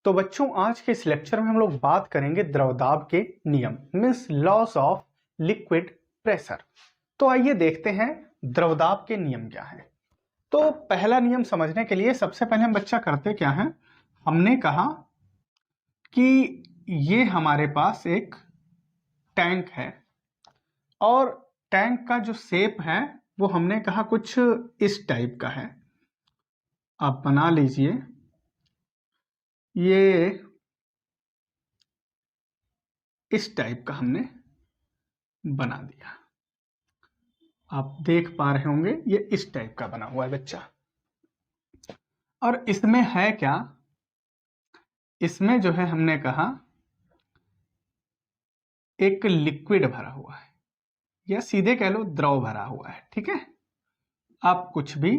तो बच्चों आज के इस लेक्चर में हम लोग बात करेंगे द्रवदाब के नियम means loss of liquid pressure. तो आइए देखते हैं द्रवदाब के नियम क्या है। तो पहला नियम समझने के लिए सबसे पहले हम बच्चा करते क्या है, हमने कहा कि ये हमारे पास एक टैंक है और टैंक का जो शेप है वो हमने कहा कुछ इस टाइप का है। आप बना लीजिए, ये इस टाइप का हमने बना दिया। आप देख पा रहे होंगे ये इस टाइप का बना हुआ है बच्चा। और इसमें है क्या, इसमें जो है हमने कहा एक लिक्विड भरा हुआ है या सीधे कह लो द्रव भरा हुआ है। ठीक है, आप कुछ भी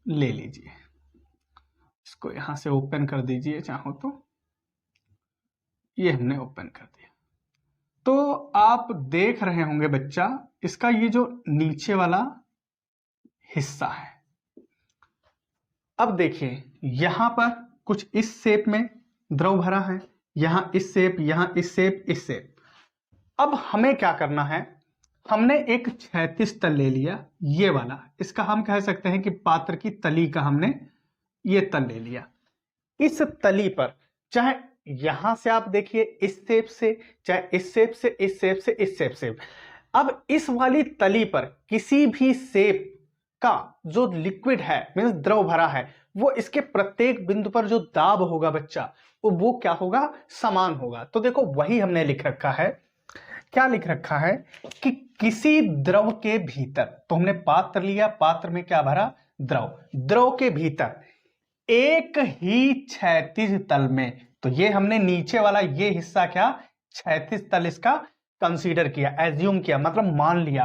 ले लीजिए, इसको यहां से ओपन कर दीजिए चाहो तो। ये हमने ओपन कर दिया तो आप देख रहे होंगे बच्चा, इसका ये जो नीचे वाला हिस्सा है, अब देखिए यहां पर कुछ इस शेप में द्रव भरा है, यहां इस शेप, यहां इस शेप, इस शेप। अब हमें क्या करना है, हमने एक क्षैतिज तल ले लिया, ये वाला, इसका हम कह सकते हैं कि पात्र की तली का हमने ये तल ले लिया। इस तली पर चाहे यहां से आप देखिए इस शेप से, चाहे इस शेप से, इस शेप से, इस शेप से, अब इस वाली तली पर किसी भी शेप का जो लिक्विड है मींस द्रव भरा है, वो इसके प्रत्येक बिंदु पर जो दाब होगा बच्चा, वो क्या होगा, समान होगा। तो देखो वही हमने लिख रखा है, क्या लिख रखा है कि किसी द्रव के भीतर, तो हमने पात्र लिया, पात्र में क्या भरा, द्रव, द्रव के भीतर एक ही क्षैतिज तल में, तो ये हमने नीचे वाला ये हिस्सा क्या, क्षैतिज तल इसका कंसीडर किया, एज्यूम किया, मतलब मान लिया,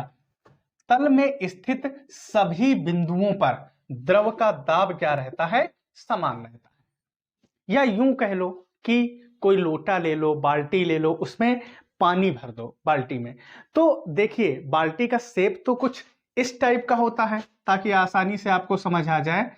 तल में स्थित सभी बिंदुओं पर द्रव का दाब क्या रहता है, समान रहता है। या यूं कह लो कि कोई लोटा ले लो, बाल्टी ले लो, उसमें पानी भर दो बाल्टी में, तो देखिए बाल्टी का शेप तो कुछ इस टाइप का होता है, ताकि आसानी से आपको समझ आ जाए,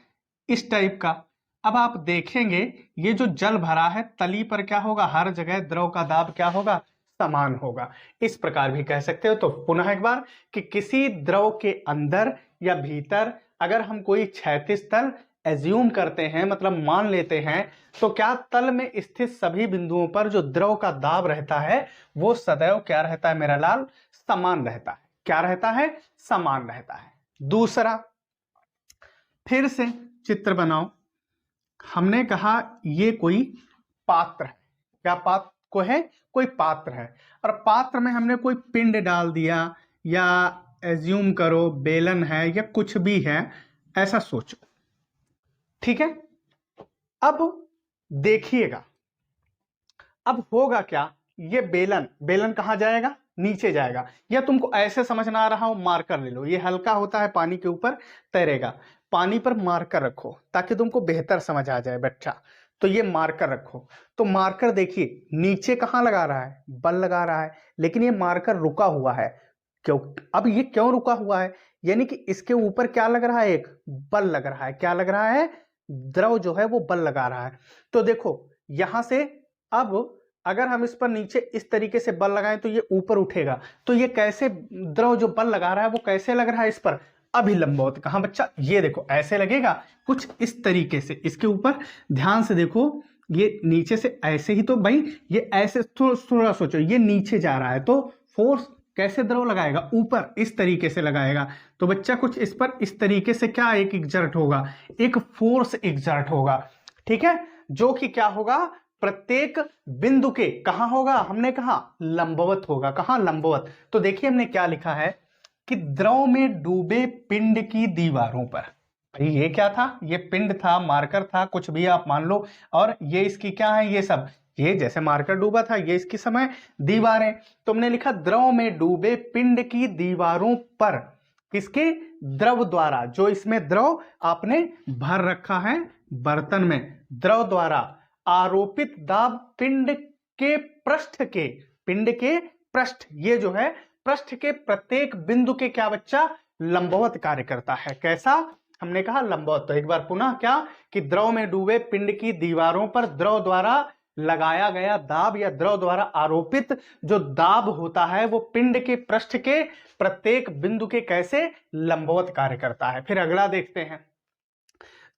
इस टाइप का। अब आप देखेंगे ये जो जल भरा है तली पर क्या होगा, हर जगह द्रव का दाब क्या होगा, समान होगा। इस प्रकार भी कह सकते हो। तो पुनः एक बार कि किसी द्रव के अंदर या भीतर अगर हम कोई क्षैतिज तल एज्यूम करते हैं, मतलब मान लेते हैं, तो क्या तल में स्थित सभी बिंदुओं पर जो द्रव का दाब रहता है वो सदैव क्या रहता है मेरा लाल, समान रहता है। क्या रहता है, समान रहता है। दूसरा, फिर से चित्र बनाओ। हमने कहा ये कोई पात्र है, क्या पात्र को है, कोई पात्र है, और पात्र में हमने कोई पिंड डाल दिया, या एज्यूम करो बेलन है या कुछ भी है, ऐसा सोचो। ठीक है, अब देखिएगा अब होगा क्या, ये बेलन, बेलन कहां जाएगा, नीचे जाएगा। या तुमको ऐसे समझ ना आ रहा हो, मार्कर ले लो, ये हल्का होता है, पानी के ऊपर तैरेगा, पानी पर मार्कर रखो ताकि तुमको बेहतर समझ आ जाए बच्चा। तो ये मार्कर रखो, तो मार्कर देखिए नीचे कहां लगा रहा है, बल लगा रहा है, लेकिन ये मार्कर रुका हुआ है। क्यों, अब ये क्यों रुका हुआ है, यानी कि इसके ऊपर क्या लग रहा है, एक बल लग रहा है। क्या लग रहा है, द्रव जो है वो बल लगा रहा है। तो देखो यहां से, अब अगर हम इस पर नीचे इस तरीके से बल लगाएं तो ये ऊपर उठेगा, तो ये कैसे, द्रव जो बल लगा रहा है वो कैसे लग रहा है इस पर, अभिलंबवत। कहां बच्चा, ये देखो ऐसे लगेगा कुछ इस तरीके से, इसके ऊपर ध्यान से देखो, ये नीचे से ऐसे ही, तो भाई ये ऐसे थोड़ा सोचो, ये नीचे जा रहा है तो फोर्स कैसे द्रव लगाएगा, ऊपर इस तरीके से लगाएगा। तो बच्चा कुछ इस पर इस तरीके से क्या एक एग्जर्ट होगा, एक फोर्स एग्जर्ट होगा। ठीक है, जो कि क्या होगा, प्रत्येक बिंदु के कहां होगा, हमने कहा लंबवत होगा। कहां, लंबवत। तो देखिए हमने क्या लिखा है कि द्रव में डूबे पिंड की दीवारों पर, भाई ये क्या था, ये पिंड था, मार्कर था, कुछ भी आप मान लो, और ये इसकी क्या है, ये सब, ये जैसे मार्कर डूबा था, ये इसकी समय दीवारें। तुमने लिखा द्रव में डूबे पिंड की दीवारों पर, किसके, द्रव द्वारा, जो इसमें द्रव आपने भर रखा है बर्तन में, द्रव द्वारा आरोपित दाब पिंड के पृष्ठ के, पिंड के पृष्ठ, ये जो है पृष्ठ के प्रत्येक बिंदु के क्या बच्चा, लंबवत कार्य करता है। कैसा, हमने कहा लंबवत। तो एक बार पुनः क्या कि द्रव में डूबे पिंड की दीवारों पर द्रव द्वारा लगाया गया दाब या द्रव द्वारा आरोपित जो दाब होता है वो पिंड के पृष्ठ के प्रत्येक बिंदु के कैसे लंबवत कार्य करता है। फिर अगला देखते हैं।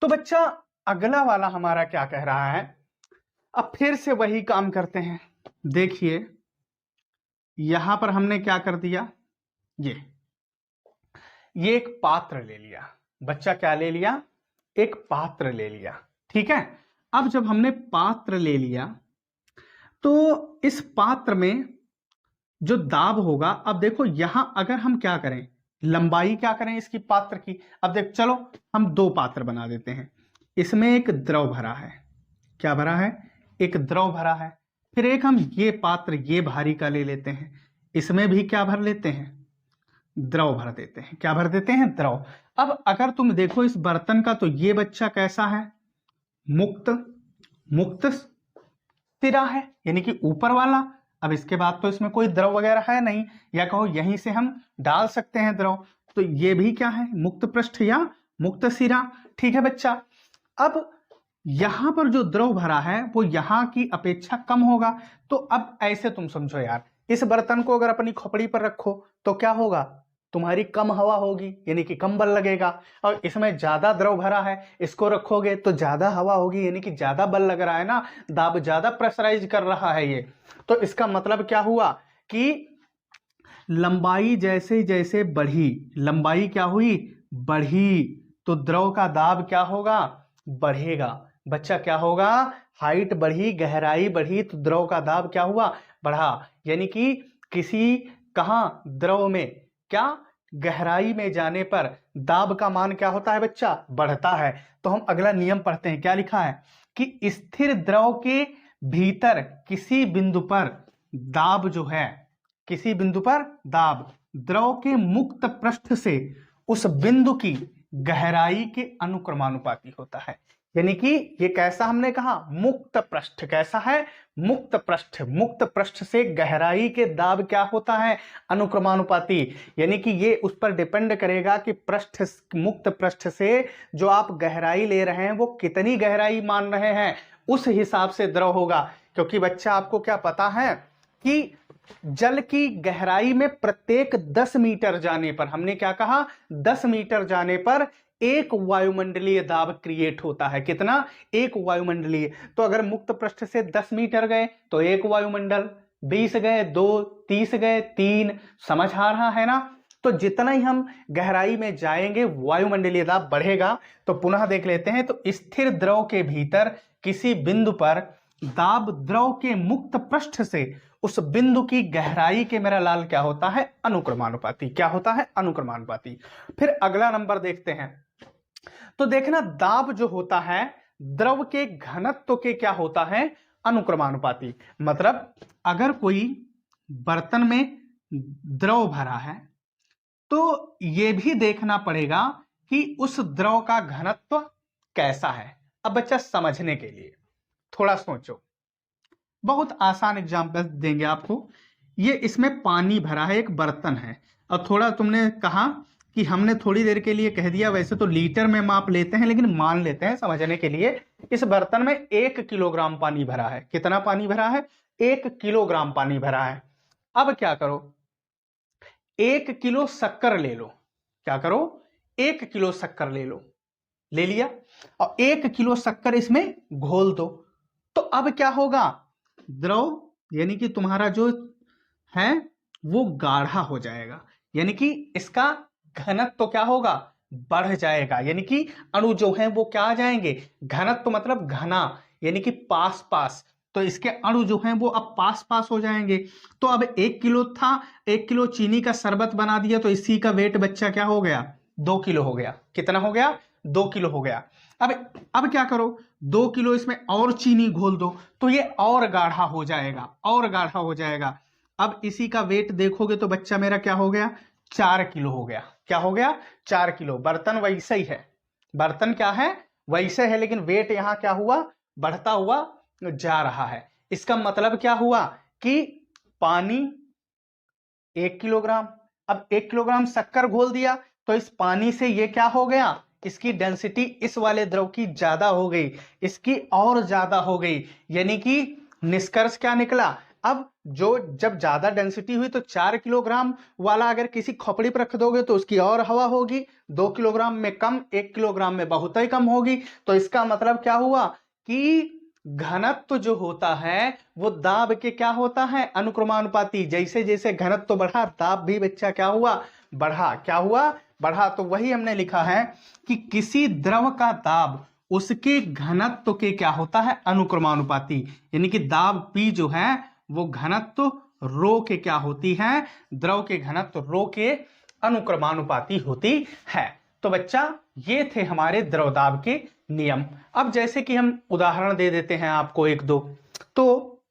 तो बच्चा अगला वाला हमारा क्या कह रहा है, अब फिर से वही काम करते हैं। देखिए यहां पर हमने क्या कर दिया, ये एक पात्र ले लिया। बच्चा क्या ले लिया, एक पात्र ले लिया। ठीक है, अब जब हमने पात्र ले लिया तो इस पात्र में जो दाब होगा, अब देखो यहां अगर हम क्या करें, लंबाई क्या करें इसकी पात्र की। अब देख चलो हम दो पात्र बना देते हैं। इसमें एक द्रव भरा है, क्या भरा है, एक द्रव भरा है। फिर एक हम ये पात्र ये भारी का ले लेते हैं, इसमें भी क्या भर लेते हैं, द्रव भर देते हैं। क्या भर देते हैं, द्रव। अब अगर तुम देखो इस बर्तन का तो ये बच्चा कैसा है, मुक्त सिरा है, यानी कि ऊपर वाला। अब इसके बाद तो इसमें कोई द्रव वगैरह है नहीं, या कहो यहीं से हम डाल सकते हैं द्रव। तो ये भी क्या है, मुक्त पृष्ठ या मुक्त सिरा। ठीक है बच्चा, अब यहां पर जो द्रव भरा है वो यहां की अपेक्षा कम होगा। तो अब ऐसे तुम समझो यार, इस बर्तन को अगर अपनी खोपड़ी पर रखो तो क्या होगा, तुम्हारी कम हवा होगी, यानी कि कम बल लगेगा। और इसमें ज्यादा द्रव भरा है, इसको रखोगे तो ज्यादा हवा होगी, यानी कि ज्यादा बल लग रहा है ना, दाब ज्यादा प्रेशराइज कर रहा है ये। तो इसका मतलब क्या हुआ कि लंबाई जैसे जैसे बढ़ी, लंबाई क्या हुई, बढ़ी, तो द्रव का दाब क्या होगा, बढ़ेगा। बच्चा क्या होगा, हाइट बढ़ी, गहराई बढ़ी, तो द्रव का दाब क्या हुआ, बढ़ा। यानी कि किसी कहां द्रव में क्या गहराई में जाने पर दाब का मान क्या होता है बच्चा, बढ़ता है। तो हम अगला नियम पढ़ते हैं, क्या लिखा है कि स्थिर द्रव के भीतर किसी बिंदु पर दाब जो है, किसी बिंदु पर दाब द्रव के मुक्त पृष्ठ से उस बिंदु की गहराई के अनुक्रमानुपाती होता है। यानी कि ये कैसा हमने कहा, मुक्त पृष्ठ। कैसा है, मुक्त पृष्ठ। मुक्त पृष्ठ से गहराई के दाब क्या होता है, अनुक्रमानुपाती। यानी कि ये उस पर डिपेंड करेगा कि पृष्ठ, मुक्त पृष्ठ से जो आप गहराई ले रहे हैं वो कितनी गहराई मान रहे हैं, उस हिसाब से द्रव होगा। क्योंकि बच्चा आपको क्या पता है कि जल की गहराई में प्रत्येक 10 मीटर जाने पर, हमने क्या कहा, 10 मीटर जाने पर एक वायुमंडलीय दाब क्रिएट होता है। कितना, एक वायुमंडलीय। तो अगर मुक्त पृष्ठ से 10 मीटर गए तो एक वायुमंडल, 20 गए 2, 30 गए 3, समझ आ रहा है ना। तो जितना ही हम गहराई में जाएंगे वायुमंडलीय दाब बढ़ेगा। तो पुनः देख लेते हैं, तो स्थिर द्रव के भीतर किसी बिंदु पर दाब द्रव के मुक्त पृष्ठ से उस बिंदु की गहराई के, मेरा लाल, क्या होता है, अनुक्रमानुपाती। क्या होता है, अनुक्रमानुपाती। फिर अगला नंबर देखते हैं। तो देखना दाब जो होता है द्रव के घनत्व के क्या होता है, अनुक्रमानुपाती। मतलब अगर कोई बर्तन में द्रव भरा है तो यह भी देखना पड़ेगा कि उस द्रव का घनत्व कैसा है। अब बच्चा समझने के लिए थोड़ा सोचो, बहुत आसान एग्जांपल देंगे आपको। ये इसमें पानी भरा है, एक बर्तन है, और थोड़ा तुमने कहा कि हमने थोड़ी देर के लिए कह दिया, वैसे तो लीटर में माप लेते हैं लेकिन मान लेते हैं समझने के लिए। इस बर्तन में 1 किलोग्राम पानी भरा है। कितना पानी भरा है, 1 किलोग्राम पानी भरा है। अब क्या करो, 1 किलो शक्कर ले लो। क्या करो, 1 किलो शक्कर ले लो, ले लिया, और 1 किलो शक्कर इसमें घोल दो। तो अब क्या होगा, द्रव यानी कि तुम्हारा जो है वो गाढ़ा हो जाएगा, यानी कि इसका घनत्व तो क्या होगा, बढ़ जाएगा। यानी कि अणु जो हैं वो क्या आ जाएंगे, घनत्व तो मतलब घना, यानी कि पास पास। तो इसके अणु जो हैं वो अब पास पास हो जाएंगे। तो अब 1 किलो था, 1 किलो चीनी का शरबत बना दिया, तो इसी का वेट बच्चा क्या हो गया, 2 किलो हो गया। कितना हो गया, 2 किलो हो गया। अब क्या करो, 2 किलो इसमें और चीनी घोल दो, तो ये और गाढ़ा हो जाएगा, और गाढ़ा हो जाएगा। अब इसी का वेट देखोगे तो बच्चा मेरा क्या हो गया, 4 किलो हो गया। क्या हो गया, 4 किलो। बर्तन वैसे ही है, बर्तन क्या है, वैसे है, लेकिन वेट यहां क्या हुआ, बढ़ता हुआ जा रहा है। इसका मतलब क्या हुआ कि पानी 1 किलोग्राम, अब 1 किलोग्राम शक्कर घोल दिया तो इस पानी से ये क्या हो गया, इसकी डेंसिटी इस वाले द्रव की ज्यादा हो गई, इसकी और ज्यादा हो गई, यानी कि निष्कर्ष क्या निकला? अब जो जब ज्यादा डेंसिटी हुई तो 4 किलोग्राम वाला अगर किसी खोपड़ी पर रख दोगे तो उसकी और हवा होगी, 2 किलोग्राम में कम, 1 किलोग्राम में बहुत ही कम होगी। तो इसका मतलब क्या हुआ कि घनत्व जो होता है वो दाब के क्या होता है? अनुक्रमानुपाती। जैसे जैसे घनत्व बढ़ा दाब भी बच्चा क्या हुआ? बढ़ा। क्या हुआ? बढ़ा। तो वही हमने लिखा है कि किसी द्रव का दाब उसके घनत्व के क्या होता है? अनुक्रमानुपाती। यानी कि दाब P जो है वो घनत्व रो के क्या होती है? द्रव के घनत्व रो के अनुक्रमानुपाती होती है। तो बच्चा ये थे हमारे द्रव दाब के नियम। अब जैसे कि हम उदाहरण दे देते हैं आपको एक दो। तो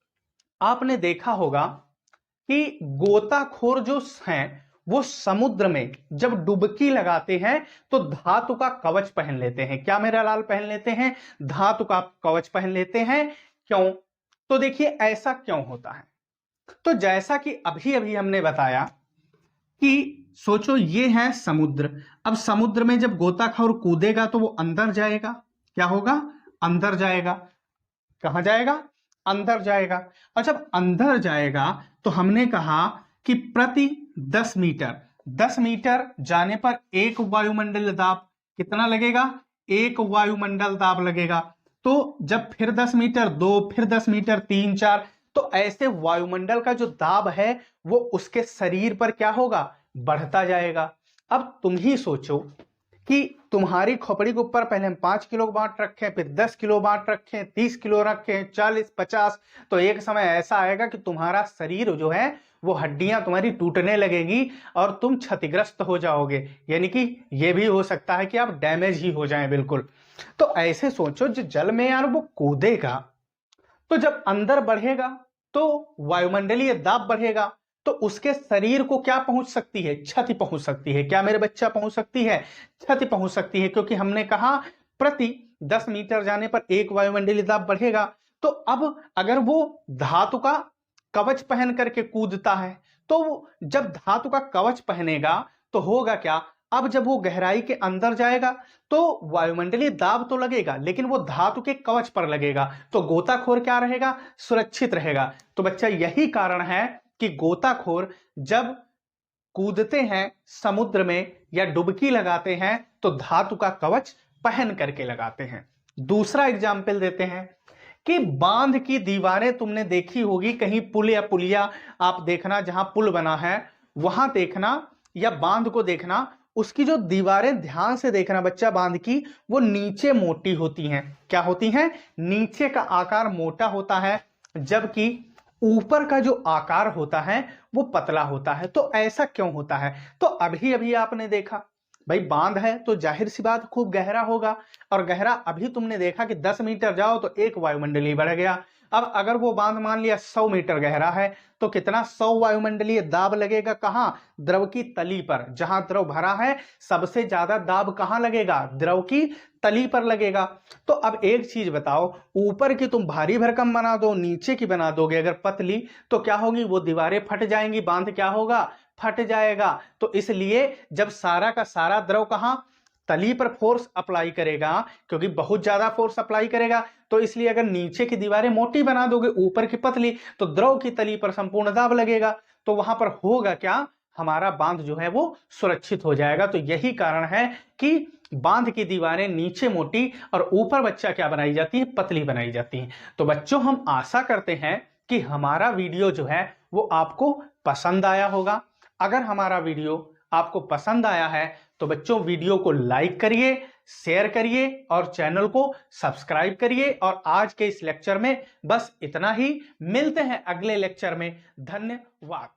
आपने देखा होगा कि गोताखोर जो हैं वो समुद्र में जब डुबकी लगाते हैं तो धातु का कवच पहन लेते हैं। क्या मेरा लाल पहन लेते हैं? धातु का कवच पहन लेते हैं। क्यों? तो देखिए ऐसा क्यों होता है। तो जैसा कि अभी अभी हमने बताया कि सोचो ये है समुद्र। अब समुद्र में जब गोताखोर कूदेगा तो वो अंदर जाएगा। क्या होगा? अंदर जाएगा। कहां जाएगा? अंदर जाएगा। और जब अंदर जाएगा तो हमने कहा कि प्रति 10 मीटर जाने पर एक वायुमंडल दाब कितना लगेगा? एक वायुमंडल दाब लगेगा। तो जब फिर 10 मीटर 2, फिर 10 मीटर 3, 4, तो ऐसे वायुमंडल का जो दाब है वो उसके शरीर पर क्या होगा? बढ़ता जाएगा। अब तुम ही सोचो कि तुम्हारी खोपड़ी के ऊपर पहले हम 5 किलो बांट रखें, फिर 10 किलो बांट रखें, 30 किलो रखें, 40, 50, तो एक समय ऐसा आएगा कि तुम्हारा शरीर जो है वो हड्डियां तुम्हारी टूटने लगेगी और तुम क्षतिग्रस्त हो जाओगे। यानी कि यह भी हो सकता है कि आप डैमेज ही हो जाएं बिल्कुल। तो ऐसे सोचो जो जल में यार वो कूदेगा तो जब अंदर बढ़ेगा तो वायुमंडलीय दाब बढ़ेगा तो उसके शरीर को क्या पहुंच सकती है? क्षति पहुंच सकती है। क्या मेरे बच्चा पहुंच सकती है? क्षति पहुंच सकती है। क्योंकि हमने कहा प्रति 10 मीटर जाने पर एक वायुमंडलीय दाब बढ़ेगा। तो अब अगर वो धातु का कवच पहन करके कूदता है तो जब धातु का कवच पहनेगा तो होगा क्या? अब जब वो गहराई के अंदर जाएगा तो वायुमंडलीय दाब तो लगेगा लेकिन वो धातु के कवच पर लगेगा। तो गोताखोर क्या रहेगा? सुरक्षित रहेगा। तो बच्चा यही कारण है कि गोताखोर जब कूदते हैं समुद्र में या डुबकी लगाते हैं तो धातु का कवच पहन करके लगाते हैं। दूसरा एग्जाम्पल देते हैं कि बांध की दीवारें तुमने देखी होगी, कहीं पुल या पुलिया आप देखना, जहां पुल बना है वहां देखना या बांध को देखना, उसकी जो दीवारें ध्यान से देखना बच्चा, बांध की वो नीचे मोटी होती हैं। क्या होती हैं? नीचे का आकार मोटा होता है जबकि ऊपर का जो आकार होता है वो पतला होता है। तो ऐसा क्यों होता है? तो अभी अभी आपने देखा भाई बांध है तो जाहिर सी बात खूब गहरा होगा, और गहरा अभी तुमने देखा कि 10 मीटर जाओ तो एक वायुमंडलीय बढ़ गया। अब अगर वो बांध मान लिया 100 मीटर गहरा है तो कितना? 100 वायुमंडलीय दाब लगेगा। कहां? द्रव की तली पर। जहां द्रव भरा है सबसे ज्यादा दाब कहां लगेगा? द्रव की तली पर लगेगा। तो अब एक चीज बताओ, ऊपर की तुम भारी भरकम बना दो, नीचे की बना दोगे अगर पतली, तो क्या होगी? वो दीवारें फट जाएंगी, बांध क्या होगा? फट जाएगा। तो इसलिए जब सारा का सारा द्रव कहां? तली पर फोर्स अप्लाई करेगा, क्योंकि बहुत ज्यादा फोर्स अप्लाई करेगा, तो इसलिए अगर नीचे की दीवारें मोटी बना दोगे ऊपर की पतली तो द्रव की तली पर संपूर्ण दाब लगेगा। तो वहां पर होगा क्या? हमारा बांध जो है वो सुरक्षित हो जाएगा। तो यही कारण है कि बांध की दीवारें नीचे मोटी और ऊपर बच्चा क्या बनाई जाती है? पतली बनाई जाती है। तो बच्चों हम आशा करते हैं कि हमारा वीडियो जो है वो आपको पसंद आया होगा। अगर हमारा वीडियो आपको पसंद आया है तो बच्चों वीडियो को लाइक करिए, शेयर करिए और चैनल को सब्सक्राइब करिए। और आज के इस लेक्चर में बस इतना ही। मिलते हैं अगले लेक्चर में। धन्यवाद।